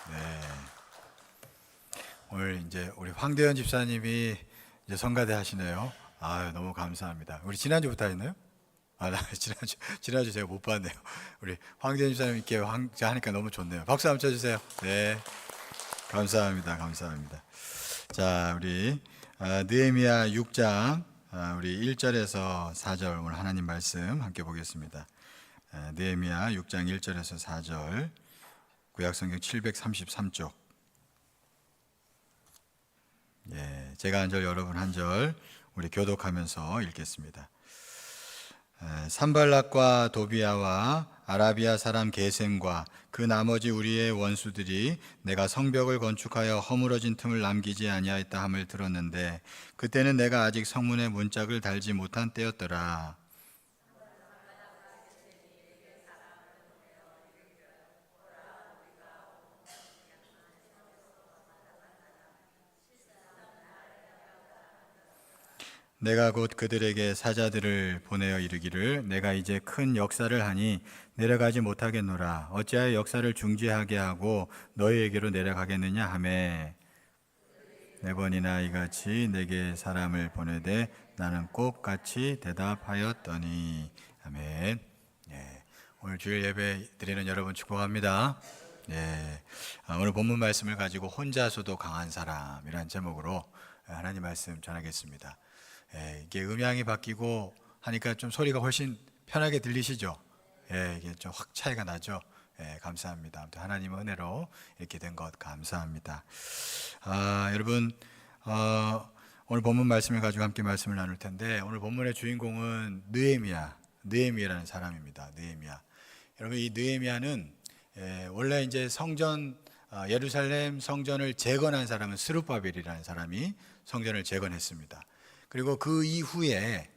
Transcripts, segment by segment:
네. 오늘 이제 우리 황대현 집사님이 이제 성가대 하시네요. 아, 너무 감사합니다. 우리 지난주부터 했나요? 아, 나 지난주 제가 못 봤네요. 우리 황대현 집사님 이렇게 하니까 너무 좋네요. 박수 한번 쳐주세요. 네, 감사합니다. 감사합니다. 자, 우리 느헤미야 6장 우리 1절에서 4절 오늘 하나님 말씀 함께 보겠습니다. 느헤미야 6장 1절에서 4절 구약성경 733쪽. 예, 제가 한 절 여러분 한 절 우리 교독하면서 읽겠습니다. 산발락과 도비아와 아라비아 사람 게셈과 그 나머지 우리의 원수들이 내가 성벽을 건축하여 허물어진 틈을 남기지 아니하였다 함을 들었는데 그때는 내가 아직 성문에 문짝을 달지 못한 때였더라. 내가 곧 그들에게 사자들을 보내어 이르기를 내가 이제 큰 역사를 하니 내려가지 못하겠노라. 어찌하여 역사를 중지하게 하고 너희에게로 내려가겠느냐 하매 네 번이나 이같이 내게 사람을 보내되 나는 꼭 같이 대답하였더니. 아멘. 네, 오늘 주일 예배 드리는 여러분 축복합니다. 네, 오늘 본문 말씀을 가지고 혼자서도 강한 사람이란 제목으로 하나님 말씀 전하겠습니다. 이게 음향이 바뀌고 하니까 좀 소리가 훨씬 편하게 들리시죠? 이게 좀 확 차이가 나죠? 감사합니다. 아무튼 하나님의 은혜로 이렇게 된 것 감사합니다. 여러분, 오늘 본문 말씀을 가지고 함께 말씀을 나눌 텐데 오늘 본문의 주인공은 느헤미야라는 사람입니다. 느헤미야. 여러분, 이 느헤미야는 원래 이제 성전 예루살렘 성전을 재건한 사람은 스룹바벨이라는 사람이 성전을 재건했습니다. 그리고 그 이후에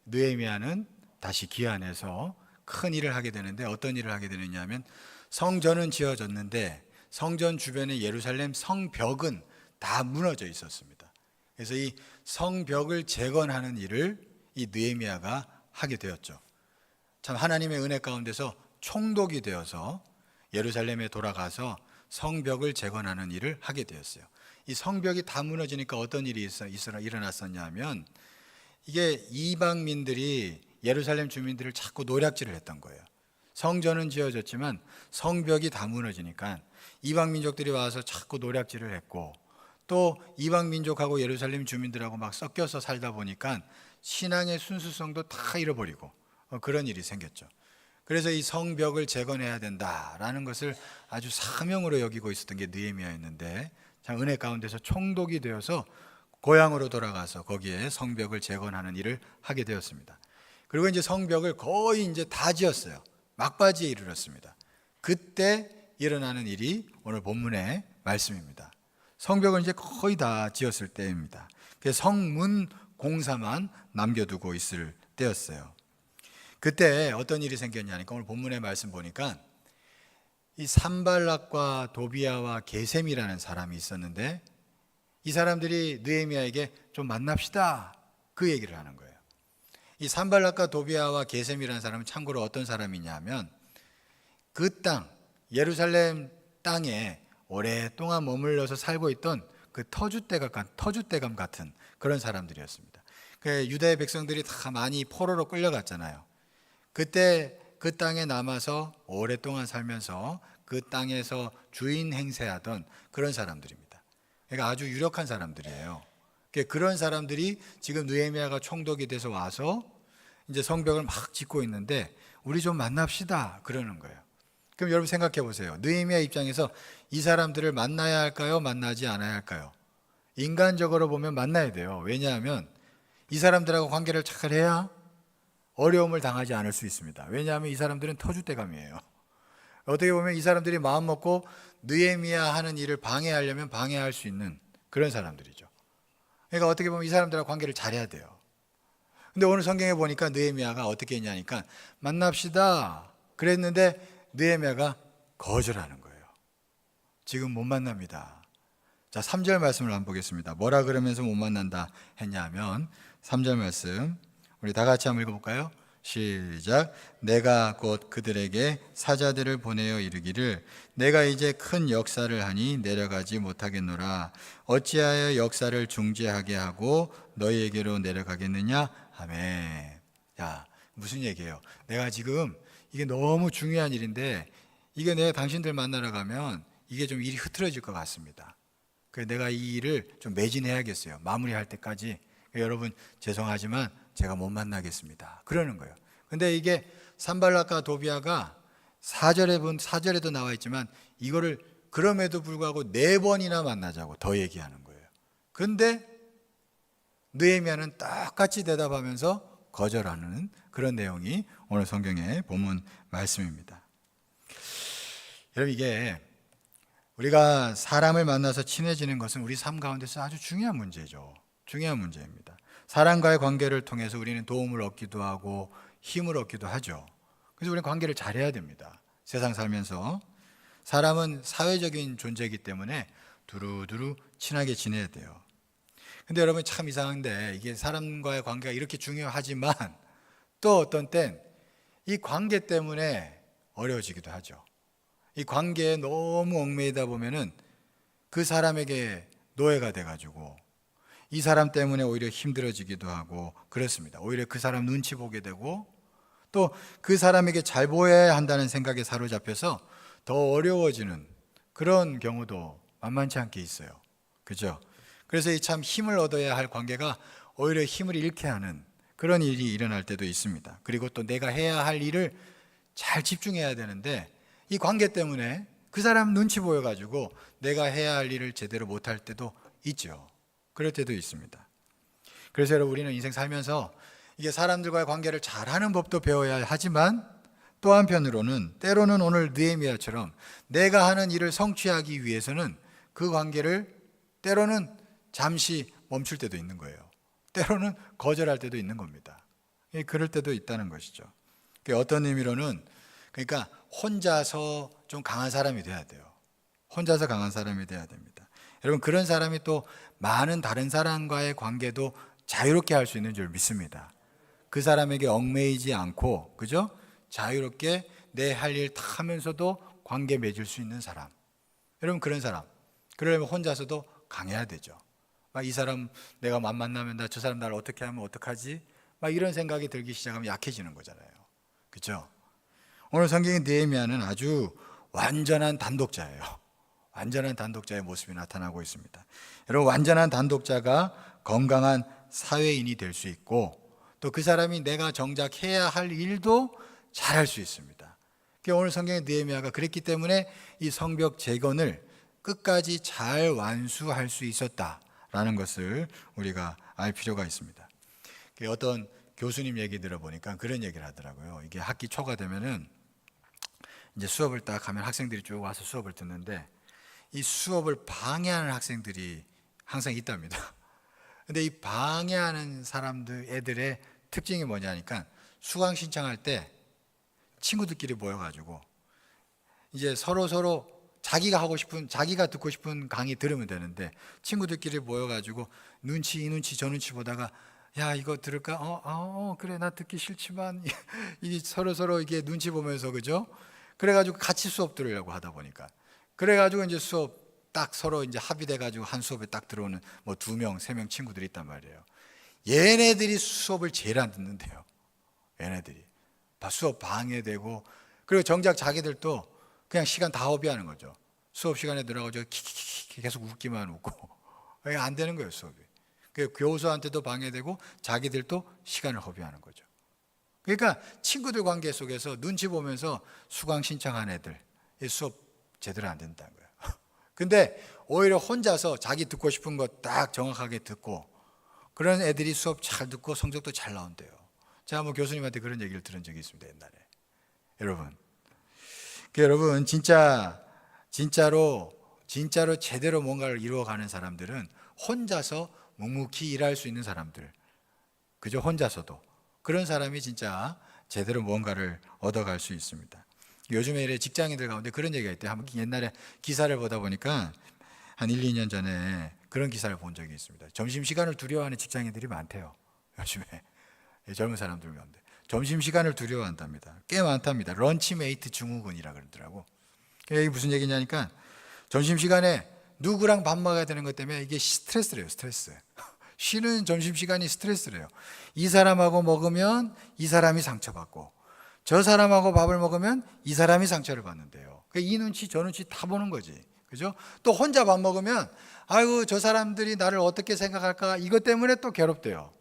느헤미야는 다시 기한해서 큰 일을 하게 되는데 어떤 일을 하게 되느냐면 성전은 지어졌는데 성전 주변의 예루살렘 성벽은 다 무너져 있었습니다. 그래서 이 성벽을 재건하는 일을 이 느헤미야가 하게 되었죠. 참 하나님의 은혜 가운데서 총독이 되어서 예루살렘에 돌아가서 성벽을 재건하는 일을 하게 되었어요. 이 성벽이 다 무너지니까 어떤 일이 일어났었냐면 이게 이방민들이 예루살렘 주민들을 자꾸 노략질을 했던 거예요. 성전은 지어졌지만 성벽이 다 무너지니까 이방민족들이 와서 자꾸 노략질을 했고 또 이방민족하고 예루살렘 주민들하고 막 섞여서 살다 보니까 신앙의 순수성도 다 잃어버리고 그런 일이 생겼죠. 그래서 이 성벽을 재건해야 된다라는 것을 아주 사명으로 여기고 있었던 게 느헤미야였는데 참 은혜 가운데서 총독이 되어서 고향으로 돌아가서 거기에 성벽을 재건하는 일을 하게 되었습니다. 그리고 이제 성벽을 거의 이제 다 지었어요. 막바지에 이르렀습니다. 그때 일어나는 일이 오늘 본문의 말씀입니다. 성벽을 이제 거의 다 지었을 때입니다. 성문 공사만 남겨두고 있을 때였어요. 그때 어떤 일이 생겼냐니까 오늘 본문의 말씀 보니까 이 산발락과 도비아와 게셈이라는 사람이 있었는데 이 사람들이 느헤미야에게 좀 만납시다 그 얘기를 하는 거예요. 이 산발락과 도비아와 게셈이라는 사람은 참고로 어떤 사람이냐면 그 땅 예루살렘 땅에 오랫동안 머물러서 살고 있던 그 터줏대감 같은 그런 사람들이었습니다. 유다의 백성들이 다 많이 포로로 끌려갔잖아요. 그때 그 땅에 남아서 오랫동안 살면서 그 땅에서 주인 행세하던 그런 사람들입니다. 그러니까 아주 유력한 사람들이에요. 그런 사람들이 지금 느헤미야가 총독이 돼서 와서 이제 성벽을 막 짓고 있는데 우리 좀 만납시다 그러는 거예요. 그럼 여러분 생각해 보세요. 느헤미야 입장에서 이 사람들을 만나야 할까요? 만나지 않아야 할까요? 인간적으로 보면 만나야 돼요. 왜냐하면 이 사람들하고 관계를 잘 해야 어려움을 당하지 않을 수 있습니다. 왜냐하면 이 사람들은 터줏대감이에요. 어떻게 보면 이 사람들이 마음 먹고 느헤미야 하는 일을 방해하려면 방해할 수 있는 그런 사람들이죠. 그러니까 어떻게 보면 이 사람들하고 관계를 잘해야 돼요. 근데 오늘 성경에 보니까 느헤미야가 어떻게 했냐니까 만납시다 그랬는데 느헤미야가 거절하는 거예요. 지금 못 만납니다. 자, 3절 말씀을 한번 보겠습니다. 뭐라 그러면서 못 만난다 했냐면 3절 말씀 우리 다 같이 한번 읽어볼까요? 시작. 내가 곧 그들에게 사자들을 보내어 이르기를 내가 이제 큰 역사를 하니 내려가지 못하겠노라. 어찌하여 역사를 중지하게 하고 너희에게로 내려가겠느냐? 아멘. 야, 무슨 얘기예요? 내가 지금 이게 너무 중요한 일인데 이게 내가 당신들 만나러 가면 이게 좀 일이 흐트러질 것 같습니다. 그래서 내가 이 일을 좀 매진해야겠어요. 마무리할 때까지. 여러분 죄송하지만 제가 못 만나겠습니다. 그러는 거예요. 근데 이게 산발락과 도비아가 4절에도 나와 있지만 이거를 그럼에도 불구하고 4번이나 만나자고 더 얘기하는 거예요. 근데 느헤미야는 똑같이 대답하면서 거절하는 그런 내용이 오늘 성경의 본문 말씀입니다. 여러분 이게 우리가 사람을 만나서 친해지는 것은 우리 삶 가운데서 아주 중요한 문제죠. 중요한 문제입니다. 사람과의 관계를 통해서 우리는 도움을 얻기도 하고 힘을 얻기도 하죠. 그래서 우리는 관계를 잘해야 됩니다. 세상 살면서 사람은 사회적인 존재이기 때문에 두루두루 친하게 지내야 돼요. 근데 여러분 참 이상한데 이게 사람과의 관계가 이렇게 중요하지만 또 어떤 땐 이 관계 때문에 어려워지기도 하죠. 이 관계에 너무 얽매이다 보면은 그 사람에게 노예가 돼가지고 이 사람 때문에 오히려 힘들어지기도 하고 그렇습니다. 오히려 그 사람 눈치 보게 되고 또 그 사람에게 잘 보여야 한다는 생각에 사로잡혀서 더 어려워지는 그런 경우도 만만치 않게 있어요. 그죠? 그래서 이 참 힘을 얻어야 할 관계가 오히려 힘을 잃게 하는 그런 일이 일어날 때도 있습니다. 그리고 또 내가 해야 할 일을 잘 집중해야 되는데 이 관계 때문에 그 사람 눈치 보여가지고 내가 해야 할 일을 제대로 못할 때도 있죠. 그럴 때도 있습니다. 그래서 여러분 우리는 인생 살면서 이게 사람들과의 관계를 잘하는 법도 배워야 하지만 또 한편으로는 때로는 오늘 느헤미야처럼 내가 하는 일을 성취하기 위해서는 그 관계를 때로는 잠시 멈출 때도 있는 거예요. 때로는 거절할 때도 있는 겁니다. 그럴 때도 있다는 것이죠. 어떤 의미로는 그러니까 혼자서 좀 강한 사람이 돼야 돼요. 혼자서 강한 사람이 돼야 됩니다. 여러분 그런 사람이 또 많은 다른 사람과의 관계도 자유롭게 할 수 있는 줄 믿습니다. 그 사람에게 얽매이지 않고 그죠? 자유롭게 내 할 일 다 하면서도 관계 맺을 수 있는 사람. 여러분 그런 사람. 그러려면 혼자서도 강해야 되죠. 막 이 사람 내가 만나면 저 사람 나를 어떻게 하면 어떡하지? 막 이런 생각이 들기 시작하면 약해지는 거잖아요. 그렇죠? 오늘 성경의 느헤미야는 아주 완전한 단독자예요. 완전한 단독자의 모습이 나타나고 있습니다. 여러분 완전한 단독자가 건강한 사회인이 될 수 있고 또 그 사람이 내가 정작 해야 할 일도 잘할 수 있습니다. 오늘 성경의 느헤미야가 그랬기 때문에 이 성벽 재건을 끝까지 잘 완수할 수 있었다라는 것을 우리가 알 필요가 있습니다. 어떤 교수님 얘기 들어보니까 그런 얘기를 하더라고요. 이게 학기 초가 되면은 이제 수업을 딱 하면 학생들이 쭉 와서 수업을 듣는데 이 수업을 방해하는 학생들이 항상 있답니다. 근데 이 방해하는 사람들 애들의 특징이 뭐냐니까 수강 신청할 때 친구들끼리 모여가지고 이제 서로 자기가 듣고 싶은 강의 들으면 되는데 친구들끼리 모여가지고 이 눈치 저 눈치 보다가 야 이거 들을까? 그래 나 듣기 싫지만 이게 서로 이게 눈치 보면서 그죠? 그래가지고 같이 수업 들으려고 하다 보니까 그래가지고 이제 수업 딱 서로 이제 합의돼가지고 한 수업에 딱 들어오는 뭐 2명, 3명 친구들이 있단 말이에요. 얘네들이 수업을 제일 안 듣는데요. 얘네들이 다 수업 방해되고 그리고 정작 자기들도 그냥 시간 다 허비하는 거죠. 수업 시간에 들어가서 키키키 계속 웃기만 웃고 안 되는 거예요 수업이. 교수한테도 방해되고 자기들도 시간을 허비하는 거죠. 그러니까 친구들 관계 속에서 눈치 보면서 수강 신청한 애들 수업 제대로 안 된다는 거예요. 근데 오히려 혼자서 자기 듣고 싶은 거 딱 정확하게 듣고 그런 애들이 수업 잘 듣고 성적도 잘 나온대요. 제가 한번 교수님한테 그런 얘기를 들은 적이 있습니다 옛날에. 여러분 진짜로 제대로 뭔가를 이루어가는 사람들은 혼자서 묵묵히 일할 수 있는 사람들, 그죠? 혼자서도 그런 사람이 진짜 제대로 뭔가를 얻어갈 수 있습니다. 요즘에 이래 직장인들 가운데 그런 얘기가 있대요. 한번 옛날에 기사를 보다 보니까 한 1, 2년 전에 그런 기사를 본 적이 있습니다. 점심시간을 두려워하는 직장인들이 많대요. 요즘에 젊은 사람들 가운데 점심시간을 두려워한답니다. 꽤 많답니다. 런치메이트 증후군이라 그러더라고. 이게 무슨 얘기냐니까 점심시간에 누구랑 밥 먹어야 되는 것 때문에 이게 스트레스래요. 스트레스. 쉬는 점심시간이 스트레스래요. 이 사람하고 먹으면 이 사람이 상처받고 저 사람하고 밥을 먹으면 이 사람이 상처를 받는데요. 이 눈치 저 눈치 다 보는 거지. 그죠? 또 혼자 밥 먹으면 아이고 저 사람들이 나를 어떻게 생각할까 이것 때문에 또 괴롭대요.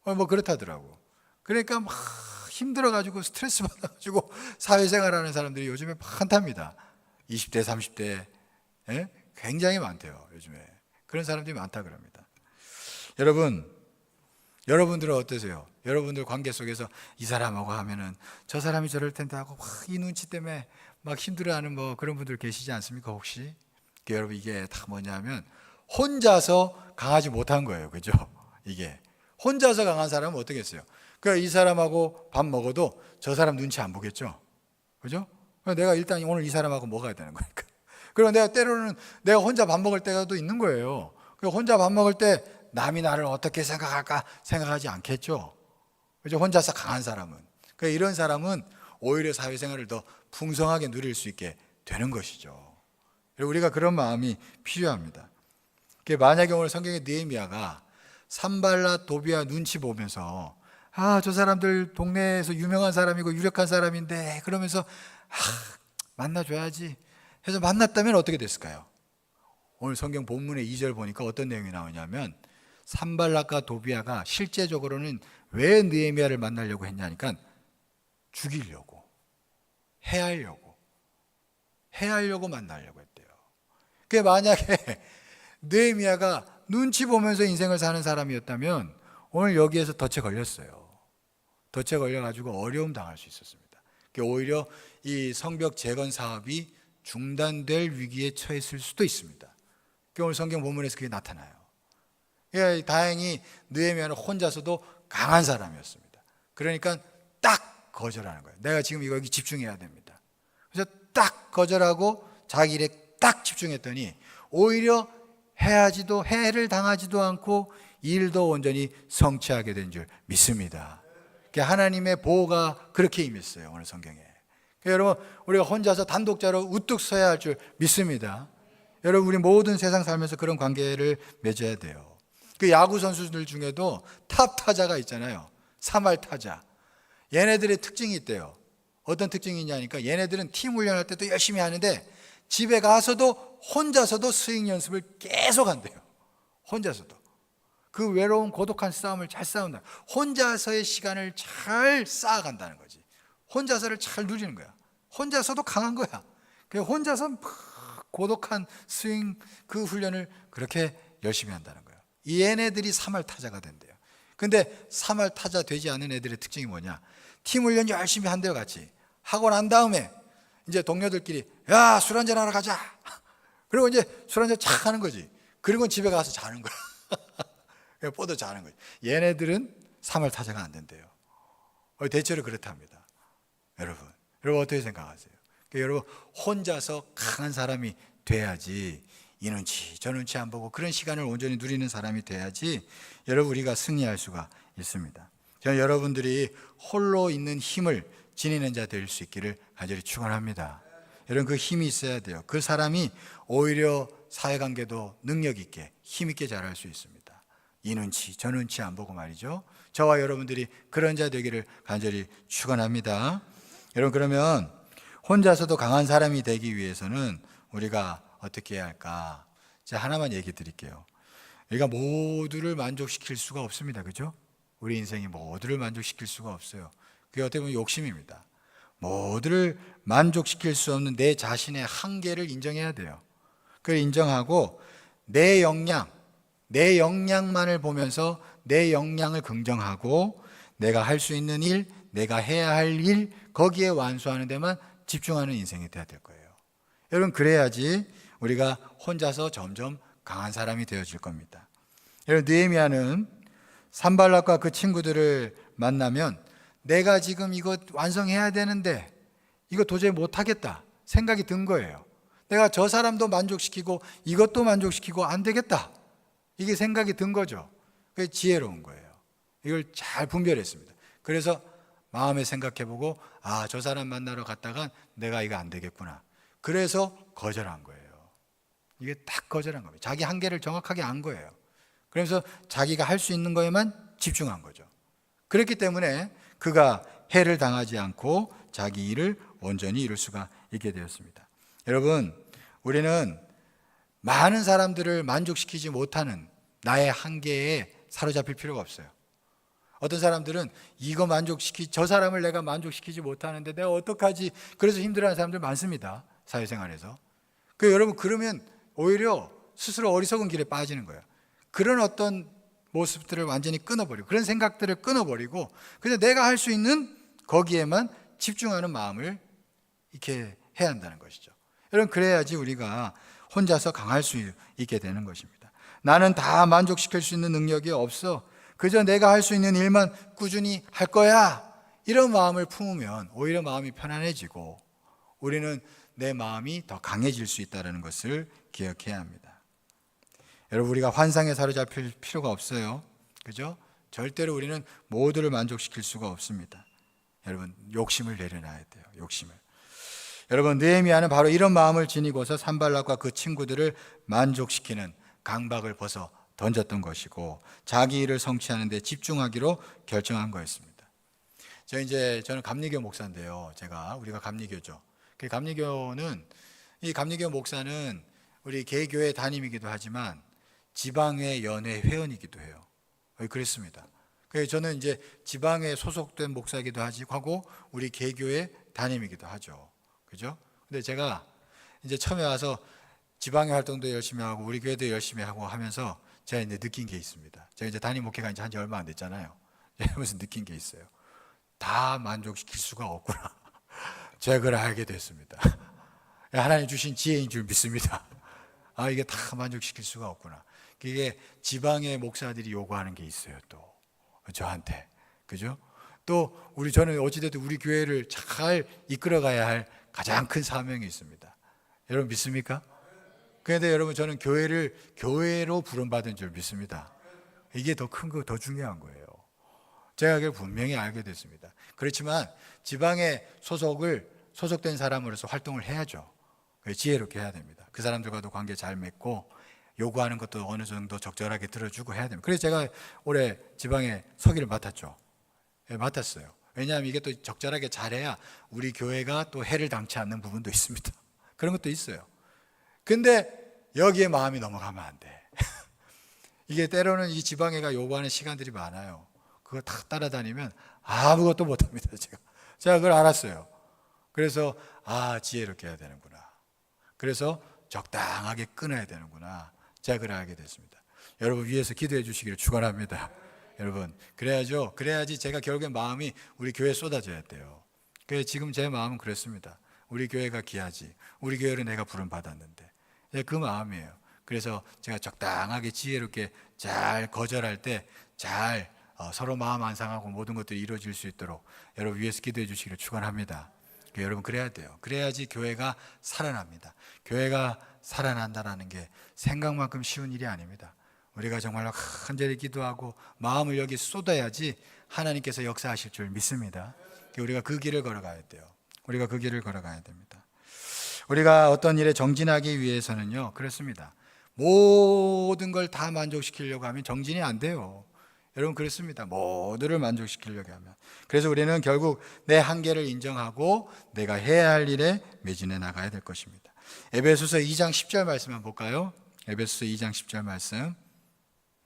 뭐 그렇다더라고. 그러니까 막 힘들어가지고 스트레스 받아가지고 사회생활하는 사람들이 요즘에 많답니다. 20대 30대 굉장히 많대요. 요즘에 그런 사람들이 많다 그럽니다. 여러분들은 어떠세요? 여러분들 관계 속에서 이 사람하고 하면은 저 사람이 저럴 텐데 하고 막 이 눈치 때문에 막 힘들어하는 뭐 그런 분들 계시지 않습니까 혹시? 여러분 이게 다 뭐냐면 혼자서 강하지 못한 거예요. 그죠? 이게 혼자서 강한 사람은 어떻게 했어요? 그러니까 이 사람하고 밥 먹어도 저 사람 눈치 안 보겠죠? 그죠? 내가 일단 오늘 이 사람하고 먹어야 되는 거니까. 그리고 내가 때로는 내가 혼자 밥 먹을 때가 또 있는 거예요. 혼자 밥 먹을 때 남이 나를 어떻게 생각할까 생각하지 않겠죠. 그죠? 혼자서 강한 사람은. 그러니까 이런 사람은 오히려 사회생활을 더 풍성하게 누릴 수 있게 되는 것이죠. 우리가 그런 마음이 필요합니다. 만약에 오늘 성경의 느헤미야가 산발랏 도비아 눈치 보면서 저 사람들 동네에서 유명한 사람이고 유력한 사람인데 그러면서 만나줘야지 해서 만났다면 어떻게 됐을까요? 오늘 성경 본문의 2절 보니까 어떤 내용이 나오냐면 산발랏과 도비아가 실제적으로는 왜 느헤미야를 만나려고 했냐니까 죽이려고 해하려고 만나려고 했대요. 만약에 느헤미야가 눈치 보면서 인생을 사는 사람이었다면 오늘 여기에서 덫에 걸렸어요. 덫에 걸려가지고 어려움 당할 수 있었습니다. 오히려 이 성벽 재건 사업이 중단될 위기에 처했을 수도 있습니다. 오늘 성경 본문에서 그게 나타나요. 다행히 느헤미야는 혼자서도 강한 사람이었습니다. 그러니까 딱 거절하는 거예요. 내가 지금 이거 여기 집중해야 됩니다. 그래서 딱 거절하고 자기 일에 딱 집중했더니 오히려 해를 당하지도 않고 일도 온전히 성취하게 된 줄 믿습니다. 하나님의 보호가 그렇게 임했어요. 오늘 성경에. 여러분 우리가 혼자서 단독자로 우뚝 서야 할 줄 믿습니다. 여러분 우리 모든 세상 살면서 그런 관계를 맺어야 돼요. 야구 선수들 중에도 탑 타자가 있잖아요. 3할 타자. 얘네들의 특징이 있대요. 어떤 특징이 있냐니까 얘네들은 팀 훈련할 때도 열심히 하는데 집에 가서도 혼자서도 스윙 연습을 계속 한대요. 혼자서도. 그 외로운 고독한 싸움을 잘 싸운다. 혼자서의 시간을 잘 쌓아간다는 거지. 혼자서를 잘 누리는 거야. 혼자서도 강한 거야. 혼자서 고독한 스윙 그 훈련을 그렇게 열심히 한다는 거예요. 이 얘네들이 3할 타자가 된대요. 근데 3할 타자 되지 않은 애들의 특징이 뭐냐? 팀 훈련 열심히 한대요, 같이. 하고 난 다음에 이제 동료들끼리 야, 술 한잔 하러 가자. 그리고 이제 술 한잔 착 하는 거지. 그리고 집에 가서 자는 거야. 뻗어 자는 거지. 얘네들은 3할 타자가 안 된대요. 대체로 그렇답니다. 여러분 어떻게 생각하세요? 여러분 혼자서 강한 사람이 돼야지 이 눈치 저 눈치 안 보고 그런 시간을 온전히 누리는 사람이 돼야지 여러분 우리가 승리할 수가 있습니다. 저는 여러분들이 홀로 있는 힘을 지니는 자 될 수 있기를 간절히 축원합니다. 여러분 그 힘이 있어야 돼요. 그 사람이 오히려 사회관계도 능력 있게 힘 있게 잘할 수 있습니다. 이 눈치 저 눈치 안 보고 말이죠. 저와 여러분들이 그런 자 되기를 간절히 축원합니다. 여러분 그러면 혼자서도 강한 사람이 되기 위해서는 우리가 어떻게 해야 할까? 제가 하나만 얘기 드릴게요. 우리가 모두를 만족시킬 수가 없습니다. 그죠? 우리 인생이 모두를 만족시킬 수가 없어요. 그게 어떻게 보면 욕심입니다. 모두를 만족시킬 수 없는 내 자신의 한계를 인정해야 돼요. 그걸 인정하고 내 역량만을 보면서 내 역량을 긍정하고 내가 할 수 있는 일, 내가 해야 할 일, 거기에 완수하는 데만 집중하는 인생이 돼야 될 거예요. 여러분 그래야지 우리가 혼자서 점점 강한 사람이 되어질 겁니다. 여러분 느헤미야는 산발랏과 그 친구들을 만나면 내가 지금 이거 완성해야 되는데 이거 도저히 못하겠다 생각이 든 거예요. 내가 저 사람도 만족시키고 이것도 만족시키고 안 되겠다 이게 생각이 든 거죠. 그게 지혜로운 거예요. 이걸 잘 분별했습니다. 그래서 마음에 생각해보고 저 사람 만나러 갔다간 내가 이거 안 되겠구나. 그래서 거절한 거예요. 이게 딱 거절한 겁니다. 자기 한계를 정확하게 안 거예요. 그래서 자기가 할 수 있는 거에만 집중한 거죠. 그렇기 때문에 그가 해를 당하지 않고 자기 일을 온전히 이룰 수가 있게 되었습니다. 여러분, 우리는 많은 사람들을 만족시키지 못하는 나의 한계에 사로잡힐 필요가 없어요. 어떤 사람들은 저 사람을 내가 만족시키지 못하는데 내가 어떡하지? 그래서 힘들어하는 사람들 많습니다. 사회생활에서. 여러분, 그러면 오히려 스스로 어리석은 길에 빠지는 거예요. 그런 어떤 모습들을 완전히 끊어버리고, 그런 생각들을 끊어버리고, 그래서 내가 할 수 있는 거기에만 집중하는 마음을 이렇게 해야 한다는 것이죠. 여러분, 그래야지 우리가 혼자서 강할 수 있게 되는 것입니다. 나는 다 만족시킬 수 있는 능력이 없어. 그저 내가 할 수 있는 일만 꾸준히 할 거야. 이런 마음을 품으면 오히려 마음이 편안해지고 우리는 내 마음이 더 강해질 수 있다는 것을 기억해야 합니다. 여러분, 우리가 환상에 사로잡힐 필요가 없어요. 그죠? 절대로 우리는 모두를 만족시킬 수가 없습니다. 여러분, 욕심을 내려놔야 돼요. 욕심을. 여러분, 느헤미야는 바로 이런 마음을 지니고서 산발락과 그 친구들을 만족시키는 강박을 벗어 던졌던 것이고 자기 일을 성취하는 데 집중하기로 결정한 거였습니다. 저는 감리교 목사인데요. 우리가 감리교죠. 이 감리교 목사는 우리 개교회 담임이기도 하지만 지방회 연회 회원이기도 해요. 그랬습니다. 그래서 저는 이제 지방에 소속된 목사이기도 하고 우리 개교회 담임이기도 하죠. 그죠? 근데 제가 이제 처음에 와서 지방회 활동도 열심히 하고 우리 교회도 열심히 하고 하면서 제가 이제 느낀 게 있습니다. 제가 이제 담임 목회가 이제 한지 얼마 안 됐잖아요. 하면서 느낀 게 있어요. 다 만족시킬 수가 없구나. 제가 그걸 알게 됐습니다. 하나님 주신 지혜인 줄 믿습니다. 이게 다 만족시킬 수가 없구나. 이게 지방의 목사들이 요구하는 게 있어요. 또 저한테, 그죠? 또 저는 어찌됐든 우리 교회를 잘 이끌어가야 할 가장 큰 사명이 있습니다. 여러분 믿습니까? 그런데 여러분, 저는 교회로 부름받은 줄 믿습니다. 이게 더 큰 거, 더 중요한 거예요. 제가 그걸 분명히 알게 됐습니다. 그렇지만 지방에 소속된 사람으로서 활동을 해야죠. 지혜롭게 해야 됩니다. 그 사람들과도 관계 잘 맺고 요구하는 것도 어느 정도 적절하게 들어주고 해야 됩니다. 그래서 제가 올해 지방에 서기를 맡았죠. 맡았어요. 왜냐하면 이게 또 적절하게 잘해야 우리 교회가 또 해를 당치 않는 부분도 있습니다. 그런 것도 있어요. 근데 여기에 마음이 넘어가면 안 돼. 이게 때로는 이 지방회가 요구하는 시간들이 많아요. 그거 다 따라다니면 아무것도 못합니다. 제가 그걸 알았어요. 그래서 지혜롭게 해야 되는구나. 그래서 적당하게 끊어야 되는구나. 제가 그걸 알게 됐습니다. 여러분, 위에서 기도해 주시기를 축원합니다. 여러분, 그래야지 제가 결국엔 마음이 우리 교회에 쏟아져야 돼요. 그래서 지금 제 마음은 그렇습니다. 우리 교회가 귀하지. 우리 교회를 내가 부름 받았는데. 그 마음이에요. 그래서 제가 적당하게 지혜롭게 잘 거절할 때 잘 서로 마음 안 상하고 모든 것들이 이루어질 수 있도록 여러분 위에서 기도해 주시기를 축원합니다. 여러분, 그래야 돼요. 그래야지 교회가 살아납니다. 교회가 살아난다는 게 생각만큼 쉬운 일이 아닙니다. 우리가 정말로 간절히 기도하고 마음을 여기 쏟아야지 하나님께서 역사하실 줄 믿습니다. 우리가 그 길을 걸어가야 돼요. 우리가 그 길을 걸어가야 됩니다. 우리가 어떤 일에 정진하기 위해서는요, 그렇습니다. 모든 걸 다 만족시키려고 하면 정진이 안 돼요. 여러분, 그렇습니다. 모두를 만족시키려고 하면. 그래서 우리는 결국 내 한계를 인정하고 내가 해야 할 일에 매진해 나가야 될 것입니다. 에베소서 2장 10절 말씀 한번 볼까요? 에베소서 2장 10절 말씀.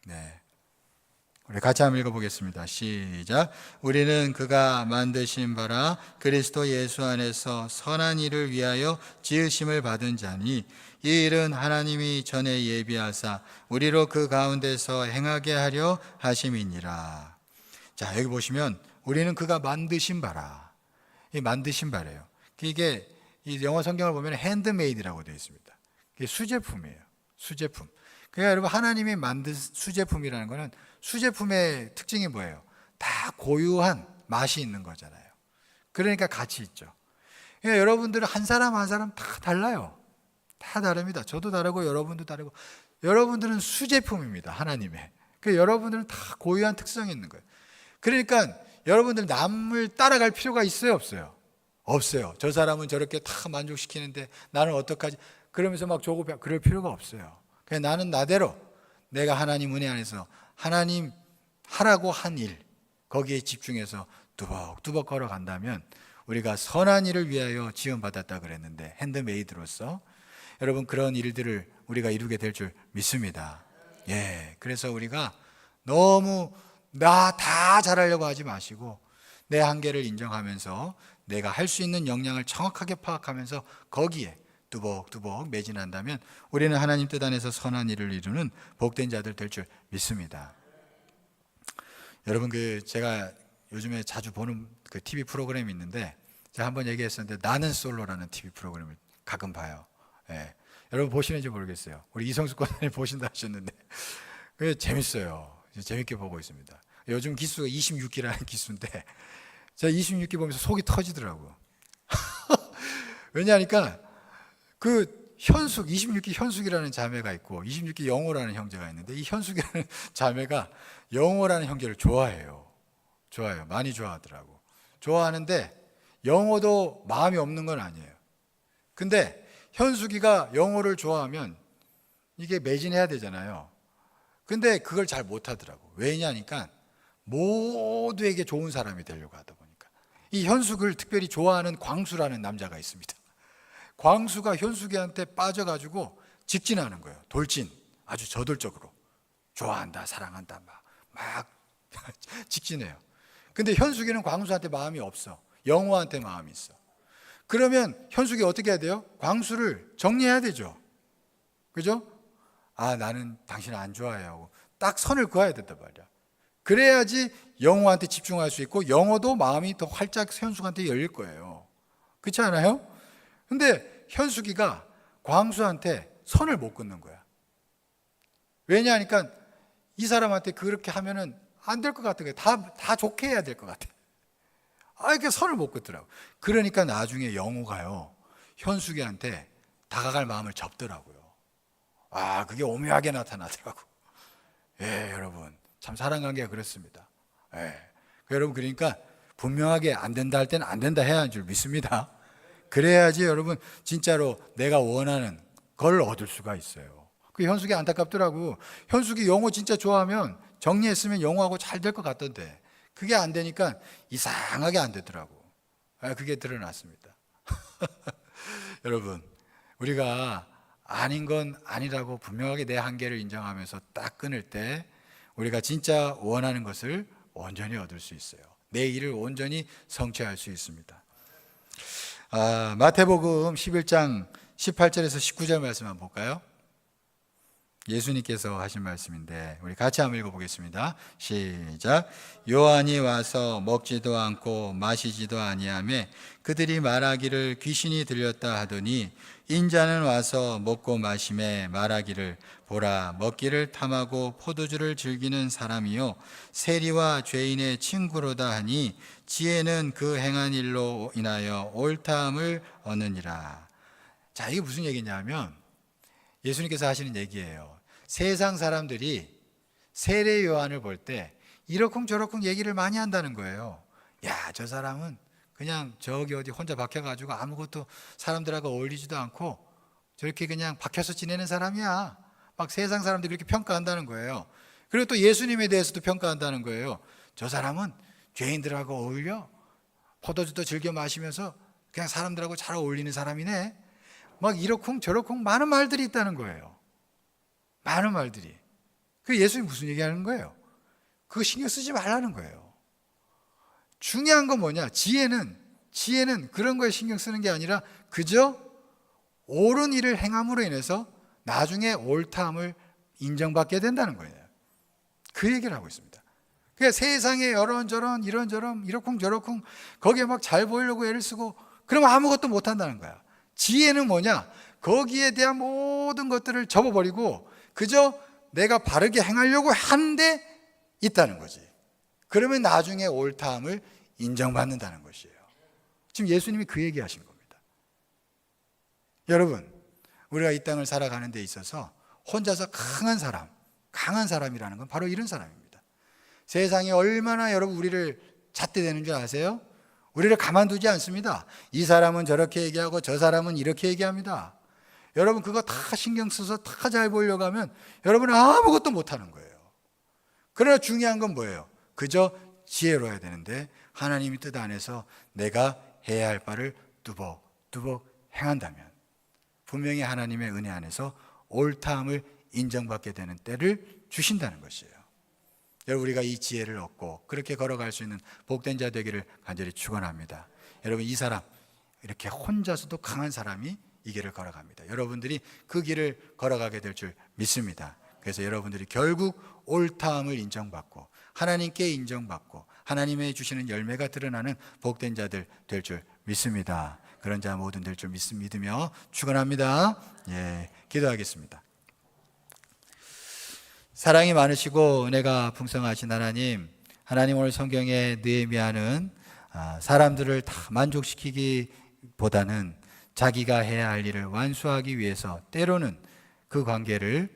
네, 우리 같이 한번 읽어보겠습니다. 시작. 우리는 그가 만드신 바라 그리스도 예수 안에서 선한 일을 위하여 지으심을 받은 자니 이 일은 하나님이 전에 예비하사 우리로 그 가운데서 행하게 하려 하심이니라. 자, 여기 보시면 우리는 그가 만드신 바라. 이 만드신 바래요. 이게 이 영어 성경을 보면 핸드메이드라고 되어 있습니다. 이게 수제품이에요. 수제품. 그러니까 여러분, 하나님이 만든 수제품이라는 거는 수제품의 특징이 뭐예요? 다 고유한 맛이 있는 거잖아요. 그러니까 가치 있죠. 그러니까 여러분들은 한 사람 한 사람 다 달라요. 다 다릅니다. 저도 다르고 여러분도 다르고. 여러분들은 수제품입니다. 하나님의. 그러니까 여러분들은 다 고유한 특성이 있는 거예요. 그러니까 여러분들 남을 따라갈 필요가 있어요, 없어요? 없어요. 저 사람은 저렇게 다 만족시키는데 나는 어떡하지? 그러면서 막 조급해. 그럴 필요가 없어요. 그냥 나는 나대로 내가 하나님 은혜 안에서 하나님 하라고 한 일, 거기에 집중해서 뚜벅뚜벅 걸어간다면 우리가 선한 일을 위하여 지원받았다 그랬는데, 핸드메이드로서 여러분 그런 일들을 우리가 이루게 될 줄 믿습니다. 예, 그래서 우리가 너무 나 다 잘하려고 하지 마시고 내 한계를 인정하면서 내가 할 수 있는 역량을 정확하게 파악하면서 거기에 뚜벅뚜벅 매진한다면 우리는 하나님 뜻 안에서 선한 일을 이루는 복된 자들 될 줄 믿습니다. 여러분 제가 요즘에 자주 보는 그 TV 프로그램이 있는데, 제가 한번 얘기했었는데 나는 솔로라는 TV 프로그램을 가끔 봐요. 예. 여러분 보시는지 모르겠어요. 우리 이성수 권사님 보신다 하셨는데 그게 재밌어요. 재밌게 보고 있습니다. 요즘 기수가 26기라는 기수인데 제가 26기 보면서 속이 터지더라고요. 왜냐하니까 그 현숙, 26기 현숙이라는 자매가 있고 26기 영호라는 형제가 있는데, 이 현숙이라는 자매가 영호라는 형제를 좋아해요. 많이 좋아하더라고. 좋아하는데 영호도 마음이 없는 건 아니에요. 근데 현숙이가 영호를 좋아하면 이게 매진해야 되잖아요. 근데 그걸 잘 못하더라고. 왜냐니까 모두에게 좋은 사람이 되려고 하다 보니까. 이 현숙을 특별히 좋아하는 광수라는 남자가 있습니다. 광수가 현숙이한테 빠져가지고 직진하는 거예요. 돌진, 아주 저돌적으로 좋아한다, 사랑한다 막 직진해요. 근데 현숙이는 광수한테 마음이 없어. 영호한테 마음이 있어. 그러면 현숙이 어떻게 해야 돼요? 광수를 정리해야 되죠. 그죠? 아, 나는 당신을 안 좋아해 하고 딱 선을 그어야 된단 말이야. 그래야지 영호한테 집중할 수 있고 영호도 마음이 더 활짝 현숙한테 열릴 거예요. 그렇지 않아요? 근데 현숙이가 광수한테 선을 못 긋는 거야. 왜냐하니까 이 사람한테 그렇게 하면은 안 될 것 같은 거야. 다 좋게 해야 될 것 같아. 이렇게 선을 못 긋더라고. 그러니까 나중에 영호가요, 현숙이한테 다가갈 마음을 접더라고요. 그게 오묘하게 나타나더라고. 예, 여러분. 참 사랑관계가 그렇습니다. 예. 여러분, 그러니까 분명하게 안 된다 할 때는 안 된다 해야 하는 줄 믿습니다. 그래야지 여러분 진짜로 내가 원하는 걸 얻을 수가 있어요. 그 현숙이 안타깝더라고. 현숙이 영호 진짜 좋아하면 정리했으면 영호하고 잘 될 것 같던데 그게 안 되니까 이상하게 안 되더라고. 그게 드러났습니다. 여러분, 우리가 아닌 건 아니라고 분명하게 내 한계를 인정하면서 딱 끊을 때 우리가 진짜 원하는 것을 온전히 얻을 수 있어요. 내 일을 온전히 성취할 수 있습니다. 마태복음 11장 18절에서 19절 말씀 한번 볼까요? 예수님께서 하신 말씀인데 우리 같이 한번 읽어보겠습니다. 시작. 요한이 와서 먹지도 않고 마시지도 아니하며 그들이 말하기를 귀신이 들렸다 하더니 인자는 와서 먹고 마시매 말하기를 보라 먹기를 탐하고 포도주를 즐기는 사람이요 세리와 죄인의 친구로다 하니 지혜는 그 행한 일로 인하여 옳다함을 얻느니라. 자, 이게 무슨 얘기냐면 예수님께서 하시는 얘기예요. 세상 사람들이 세례 요한을 볼 때 이러쿵저러쿵 얘기를 많이 한다는 거예요. 야, 저 사람은 그냥 저기 어디 혼자 박혀가지고 아무것도 사람들하고 어울리지도 않고 저렇게 그냥 박혀서 지내는 사람이야. 막 세상 사람들이 그렇게 평가한다는 거예요. 그리고 또 예수님에 대해서도 평가한다는 거예요. 저 사람은 죄인들하고 어울려 포도주도 즐겨 마시면서 그냥 사람들하고 잘 어울리는 사람이네. 막 이러쿵저러쿵 많은 말들이 있다는 거예요. 많은 말들이. 그 예수님이 무슨 얘기하는 거예요? 그거 신경 쓰지 말라는 거예요. 중요한 건 뭐냐? 지혜는 그런 거에 신경 쓰는 게 아니라 그저 옳은 일을 행함으로 인해서 나중에 옳다함을 인정받게 된다는 거예요. 그 얘기를 하고 있습니다. 그러니까 세상에 이런저런 이런저런 이러쿵저러쿵 거기에 막 잘 보이려고 애를 쓰고 그러면 아무것도 못한다는 거야. 지혜는 뭐냐? 거기에 대한 모든 것들을 접어버리고 그저 내가 바르게 행하려고 하는데 있다는 거지. 그러면 나중에 옳다함을 인정받는다는 것이에요. 지금 예수님이 그 얘기하신 겁니다. 여러분, 우리가 이 땅을 살아가는 데 있어서 혼자서 강한 사람이라는 건 바로 이런 사람입니다. 세상이 얼마나 여러분 우리를 잣대되는 줄 아세요? 우리를 가만두지 않습니다. 이 사람은 저렇게 얘기하고 저 사람은 이렇게 얘기합니다. 여러분 그거 다 신경 써서 다 잘 보려고 하면 여러분은 아무것도 못하는 거예요. 그러나 중요한 건 뭐예요? 그저 지혜로워야 되는데 하나님의 뜻 안에서 내가 해야 할 바를 뚜벅뚜벅 행한다면 분명히 하나님의 은혜 안에서 옳다함을 인정받게 되는 때를 주신다는 것이에요. 여러분 우리가 이 지혜를 얻고 그렇게 걸어갈 수 있는 복된 자 되기를 간절히 축원합니다. 여러분 이 사람 이렇게 혼자서도 강한 사람이 이 길을 걸어갑니다. 여러분들이 그 길을 걸어가게 될 줄 믿습니다. 그래서 여러분들이 결국 옳다함을 인정받고 하나님께 인정받고 하나님의 주시는 열매가 드러나는 복된 자들 될 줄 믿습니다. 그런 자 모든 될 줄 믿으며 축원합니다. 예, 기도하겠습니다. 사랑이 많으시고 은혜가 풍성하신 하나님, 하나님 오늘 성경에 느헤미야는 사람들을 다 만족시키기보다는 자기가 해야 할 일을 완수하기 위해서 때로는 그 관계를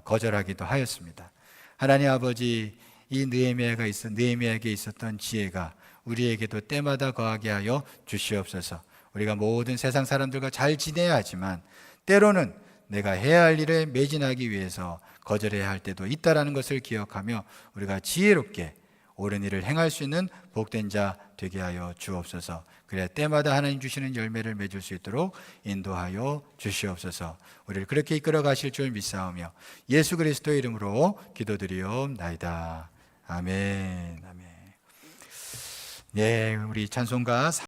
거절하기도 하였습니다. 하나님 아버지, 이 느헤미야에게 있었던 지혜가 우리에게도 때마다 거하게 하여 주시옵소서. 우리가 모든 세상 사람들과 잘 지내야 하지만 때로는 내가 해야 할 일에 매진하기 위해서 거절해야 할 때도 있다라는 것을 기억하며 우리가 지혜롭게 옳은 일을 행할 수 있는 복된 자 되게 하여 주옵소서. 그래야 때마다 하나님 주시는 열매를 맺을 수 있도록 인도하여 주시옵소서. 우리를 그렇게 이끌어 가실 줄 믿사오며 예수 그리스도의 이름으로 기도드리옵나이다. 아멘. 아멘. 네, 우리 찬송가